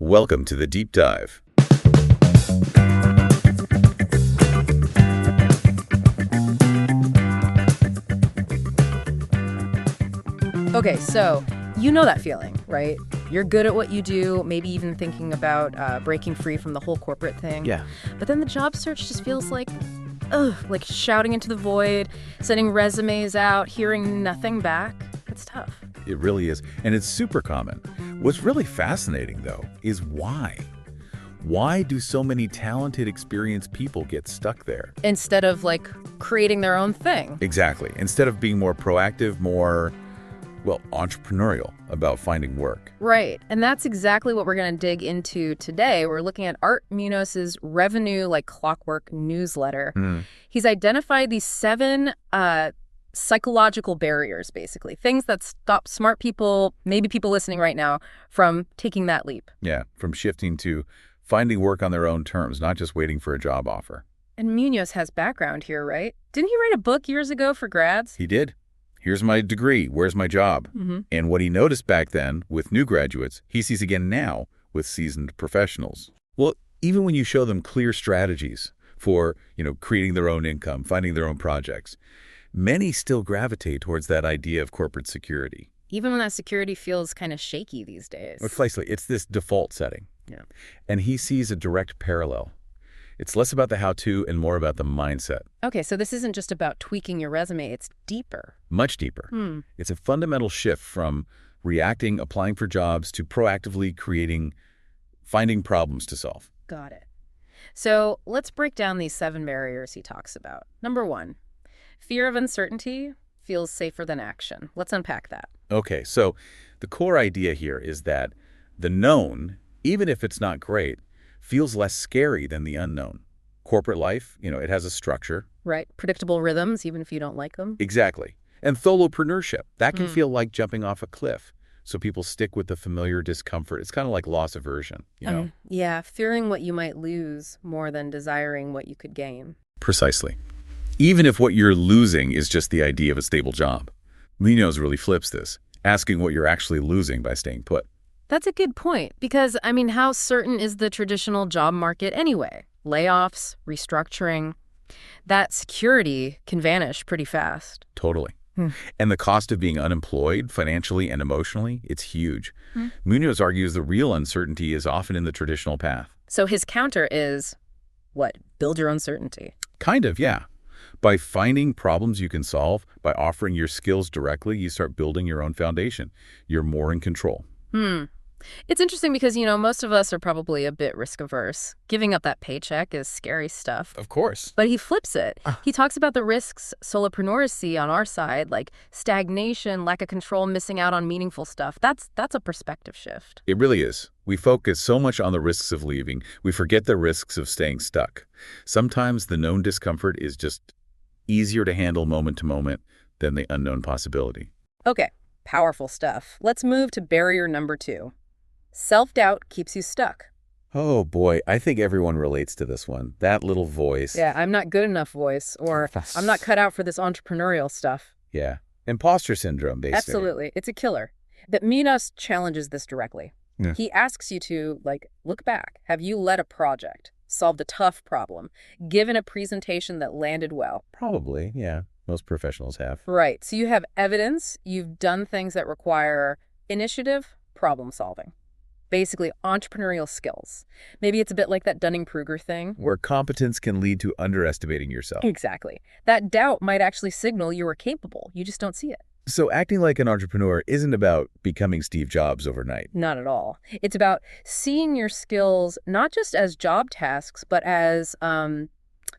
Welcome to the Deep Dive. Okay, so you know that feeling, right? You're good at what you do, maybe even thinking about breaking free from the whole corporate thing. Yeah. But then the job search just feels like shouting into the void, sending resumes out, hearing nothing back. It's tough. It really is. And it's super common. What's really fascinating, though, is why. Why do so many talented, experienced people get stuck there? Instead of, creating their own thing. Exactly. Instead of being more proactive, more, entrepreneurial about finding work. Right. And that's exactly what we're going to dig into today. We're looking at Art Munoz's Revenue Like Clockwork newsletter. He's identified these 7 psychological barriers, basically, things that stop smart people, maybe people listening right now, from taking that leap. Yeah, from shifting to finding work on their own terms, not just waiting for a job offer. And Munoz has background here, right? Didn't he write a book years ago for grads? He did. Here's my degree. Where's my job? And what he noticed back then with new graduates, he sees again now with seasoned professionals. Well, even when you show them clear strategies for, creating their own income, finding their own projects, many still gravitate towards that idea of corporate security. Even when that security feels kind of shaky these days. Precisely. It's this default setting. Yeah. And he sees a direct parallel. It's less about the how-to and more about the mindset. Okay, so this isn't just about tweaking your resume. It's deeper. Much deeper. It's a fundamental shift from reacting, applying for jobs, to proactively finding problems to solve. Got it. So let's break down these 7 barriers he talks about. Number 1, fear of uncertainty feels safer than action. Let's unpack that. Okay, so the core idea here is that the known, even if it's not great, feels less scary than the unknown. Corporate life, it has a structure. Right. Predictable rhythms, even if you don't like them. Exactly. And solopreneurship, that can feel like jumping off a cliff. So people stick with the familiar discomfort. It's kind of like loss aversion, Yeah, fearing what you might lose more than desiring what you could gain. Precisely. Even if what you're losing is just the idea of a stable job. Munoz really flips this, asking what you're actually losing by staying put. That's a good point, because, how certain is the traditional job market anyway? Layoffs, restructuring, that security can vanish pretty fast. Totally. And the cost of being unemployed, financially and emotionally, it's huge. Munoz argues the real uncertainty is often in the traditional path. So his counter is, what? Build your own certainty. Kind of, yeah. By finding problems you can solve, by offering your skills directly, you start building your own foundation. You're more in control. It's interesting because, most of us are probably a bit risk averse. Giving up that paycheck is scary stuff. Of course. But he flips it. He talks about the risks solopreneurs see on our side, like stagnation, lack of control, missing out on meaningful stuff. That's a perspective shift. It really is. We focus so much on the risks of leaving, we forget the risks of staying stuck. Sometimes the known discomfort is just easier to handle moment to moment than the unknown possibility. Okay, powerful stuff. Let's move to barrier number 2. Self-doubt keeps you stuck. Oh boy, I think everyone relates to this one. That little voice. Yeah, I'm not good enough voice, or I'm not cut out for this entrepreneurial stuff. Yeah, imposter syndrome, basically. Absolutely, it's a killer. But Munoz challenges this directly. Yeah. He asks you to, look back. Have you led a project, solved a tough problem, given a presentation that landed well? Probably, yeah. Most professionals have. Right, so you have evidence, you've done things that require initiative, problem solving. Basically, entrepreneurial skills. Maybe it's a bit like that Dunning-Kruger thing. Where competence can lead to underestimating yourself. Exactly. That doubt might actually signal you are capable. You just don't see it. So acting like an entrepreneur isn't about becoming Steve Jobs overnight. Not at all. It's about seeing your skills not just as job tasks, but as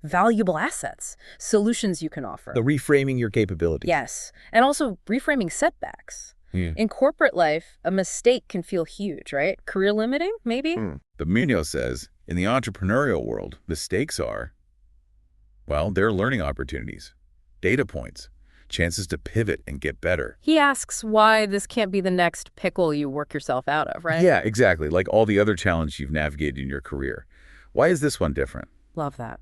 valuable assets, solutions you can offer. The reframing your capabilities. Yes. And also reframing setbacks. Yeah. In corporate life, a mistake can feel huge, right? Career limiting, maybe? But Munoz says, in the entrepreneurial world, mistakes are, they're learning opportunities, data points, chances to pivot and get better. He asks why this can't be the next pickle you work yourself out of, right? Yeah, exactly. Like all the other challenges you've navigated in your career. Why is this one different? Love that.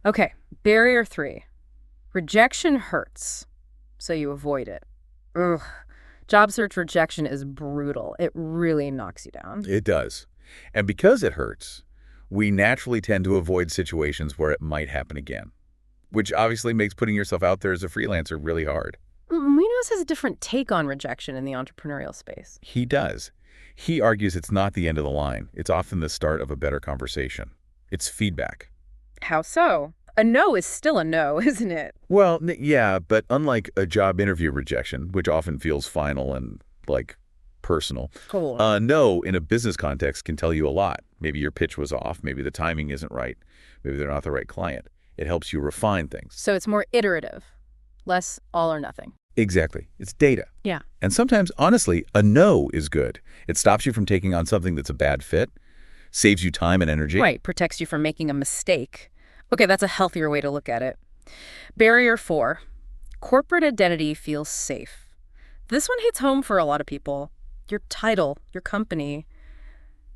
Okay, barrier 3. Rejection hurts, so you avoid it. Ugh. Job search rejection is brutal. It really knocks you down. It does. And because it hurts, we naturally tend to avoid situations where it might happen again, which obviously makes putting yourself out there as a freelancer really hard. Munoz has a different take on rejection in the entrepreneurial space. He does. He argues it's not the end of the line. It's often the start of a better conversation. It's feedback. How so? A no is still a no, isn't it? Well, yeah, but unlike a job interview rejection, which often feels final and, personal, Cool. a no in a business context can tell you a lot. Maybe your pitch was off. Maybe the timing isn't right. Maybe they're not the right client. It helps you refine things. So it's more iterative, less all or nothing. Exactly. It's data. Yeah. And sometimes, honestly, a no is good. It stops you from taking on something that's a bad fit, saves you time and energy. Right, protects you from making a mistake. Okay, that's a healthier way to look at it. Barrier 4, corporate identity feels safe. This one hits home for a lot of people. Your title, your company,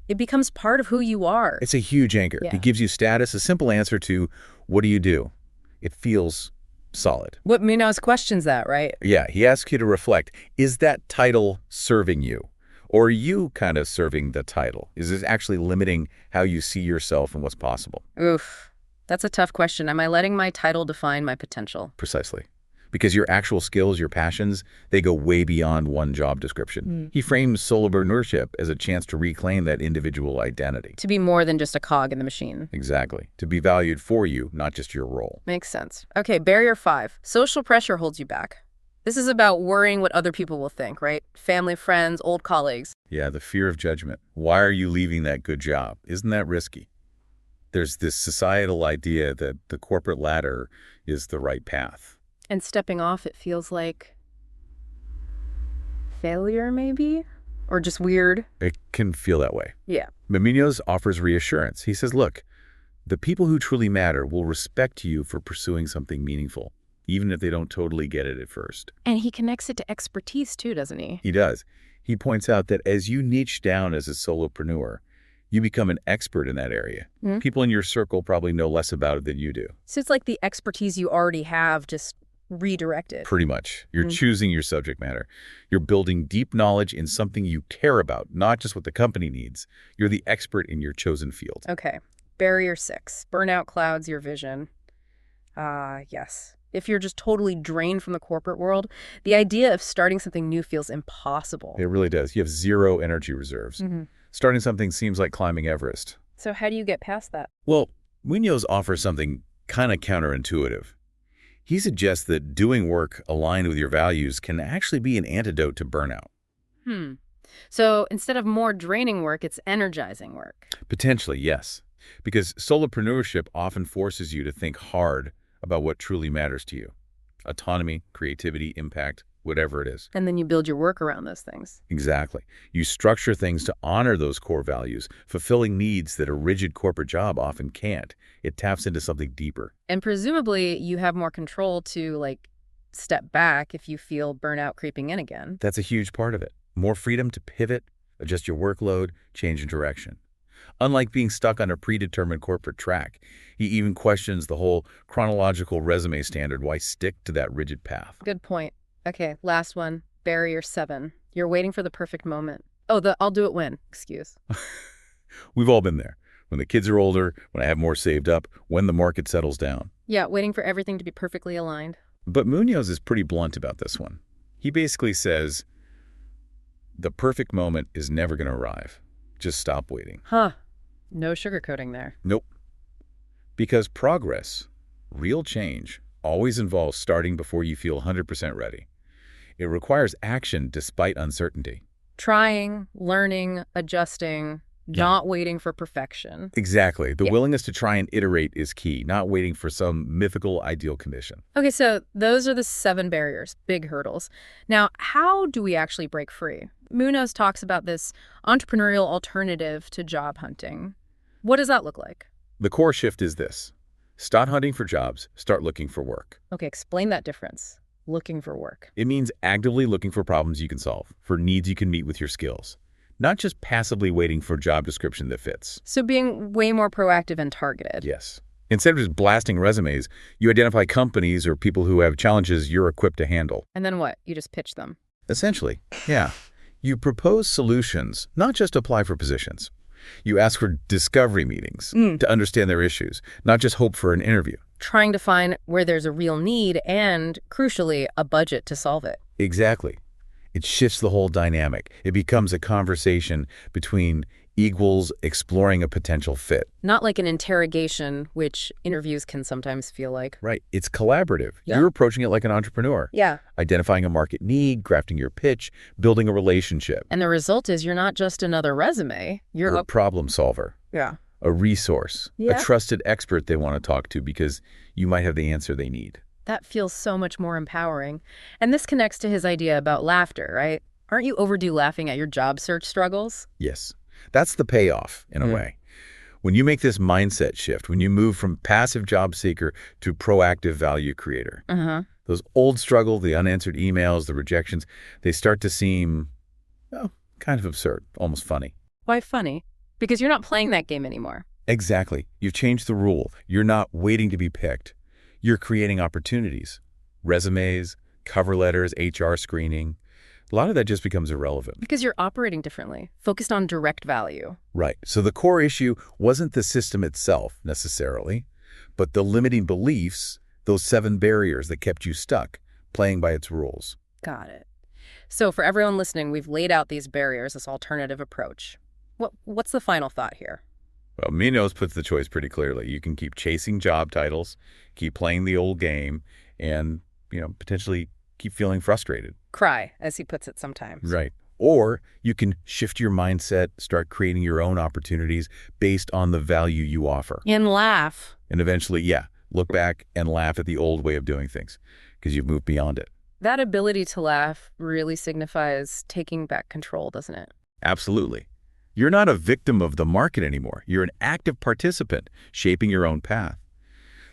it becomes part of who you are. It's a huge anchor. Yeah. It gives you status, a simple answer to, what do you do? It feels solid. What Munoz questions that, right? Yeah, he asks you to reflect, is that title serving you? Or are you kind of serving the title? Is this actually limiting how you see yourself and what's possible? Oof, that's a tough question. Am I letting my title define my potential? Precisely. Because your actual skills, your passions, they go way beyond one job description. He frames solopreneurship as a chance to reclaim that individual identity. To be more than just a cog in the machine. Exactly. To be valued for you, not just your role. Makes sense. Okay, barrier 5. Social pressure holds you back. This is about worrying what other people will think, right? Family, friends, old colleagues. Yeah, the fear of judgment. Why are you leaving that good job? Isn't that risky? There's this societal idea that the corporate ladder is the right path. And stepping off, it feels like failure, maybe? Or just weird? It can feel that way. Yeah. Munoz offers reassurance. He says, look, the people who truly matter will respect you for pursuing something meaningful, even if they don't totally get it at first. And he connects it to expertise too, doesn't he? He does. He points out that as you niche down as a solopreneur, you become an expert in that area. People in your circle probably know less about it than you do. So it's like the expertise you already have just redirected. Pretty much. You're choosing your subject matter. You're building deep knowledge in something you care about, not just what the company needs. You're the expert in your chosen field. Okay. Barrier 6. Burnout clouds your vision. Yes. If you're just totally drained from the corporate world, the idea of starting something new feels impossible. It really does. You have zero energy reserves. Starting something seems like climbing Everest. So how do you get past that? Well, Munoz offers something kind of counterintuitive. He suggests that doing work aligned with your values can actually be an antidote to burnout. So instead of more draining work, it's energizing work. Potentially, yes. Because solopreneurship often forces you to think hard about what truly matters to you. Autonomy, creativity, impact, whatever it is. And then you build your work around those things. Exactly. You structure things to honor those core values, fulfilling needs that a rigid corporate job often can't. It taps into something deeper. And presumably you have more control to, step back if you feel burnout creeping in again. That's a huge part of it. More freedom to pivot, adjust your workload, change in direction. Unlike being stuck on a predetermined corporate track, he even questions the whole chronological resume standard. Why stick to that rigid path? Good point. Okay, last one. Barrier 7. You're waiting for the perfect moment. Oh, the I'll do it when excuse. We've all been there. When the kids are older, when I have more saved up, when the market settles down. Yeah, waiting for everything to be perfectly aligned. But Munoz is pretty blunt about this one. He basically says, the perfect moment is never going to arrive. Just stop waiting. Huh. No sugarcoating there. Nope. Because progress, real change, always involves starting before you feel 100% ready. It requires action despite uncertainty. Trying, learning, adjusting, not waiting for perfection. Exactly. The willingness to try and iterate is key, not waiting for some mythical ideal condition. Okay, so those are the 7 barriers, big hurdles. Now, how do we actually break free? Munoz talks about this entrepreneurial alternative to job hunting. What does that look like? The core shift is this. Stop hunting for jobs, start looking for work. Okay, explain that difference. Looking for work. It means actively looking for problems you can solve, for needs you can meet with your skills. Not just passively waiting for a job description that fits. So being way more proactive and targeted. Yes. Instead of just blasting resumes, you identify companies or people who have challenges you're equipped to handle. And then what? You just pitch them. Essentially, yeah. You propose solutions, not just apply for positions. You ask for discovery meetings to understand their issues, not just hope for an interview. Trying to find where there's a real need and, crucially, a budget to solve it. Exactly. It shifts the whole dynamic. It becomes a conversation between equals exploring a potential fit. Not like an interrogation, which interviews can sometimes feel like. Right. It's collaborative. Yeah. You're approaching it like an entrepreneur. Yeah. Identifying a market need, crafting your pitch, building a relationship. And the result is you're not just another resume. You're a problem solver. Yeah. A resource. Yeah. A trusted expert they want to talk to because you might have the answer they need. That feels so much more empowering. And this connects to his idea about laughter, right? Aren't you overdue laughing at your job search struggles? Yes. That's the payoff, in a way. When you make this mindset shift, when you move from passive job seeker to proactive value creator, those old struggles, the unanswered emails, the rejections, they start to seem, kind of absurd, almost funny. Why funny? Because you're not playing that game anymore. Exactly. You've changed the rule. You're not waiting to be picked. You're creating opportunities. Resumes, cover letters, HR screening. A lot of that just becomes irrelevant. Because you're operating differently, focused on direct value. Right. So the core issue wasn't the system itself, necessarily, but the limiting beliefs, those 7 barriers that kept you stuck, playing by its rules. Got it. So for everyone listening, we've laid out these barriers, this alternative approach. What's the final thought here? Well, Minos puts the choice pretty clearly. You can keep chasing job titles, keep playing the old game, and, potentially keep feeling frustrated. Cry, as he puts it sometimes. Right. Or you can shift your mindset, start creating your own opportunities based on the value you offer. And laugh. And eventually, look back and laugh at the old way of doing things because you've moved beyond it. That ability to laugh really signifies taking back control, doesn't it? Absolutely. You're not a victim of the market anymore. You're an active participant shaping your own path.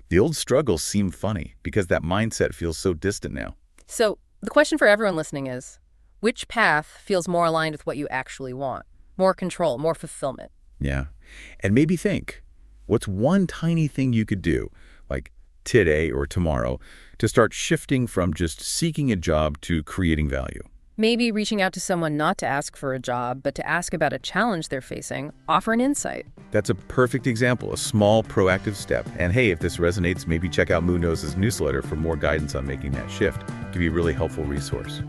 The old struggles seem funny because that mindset feels so distant now. So the question for everyone listening is, which path feels more aligned with what you actually want? More control, more fulfillment? Yeah. And maybe think, what's one tiny thing you could do, like today or tomorrow, to start shifting from just seeking a job to creating value? Maybe reaching out to someone not to ask for a job, but to ask about a challenge they're facing, offer an insight. That's a perfect example, a small proactive step. And hey, if this resonates, maybe check out Munoz' newsletter for more guidance on making that shift. It can be a really helpful resource.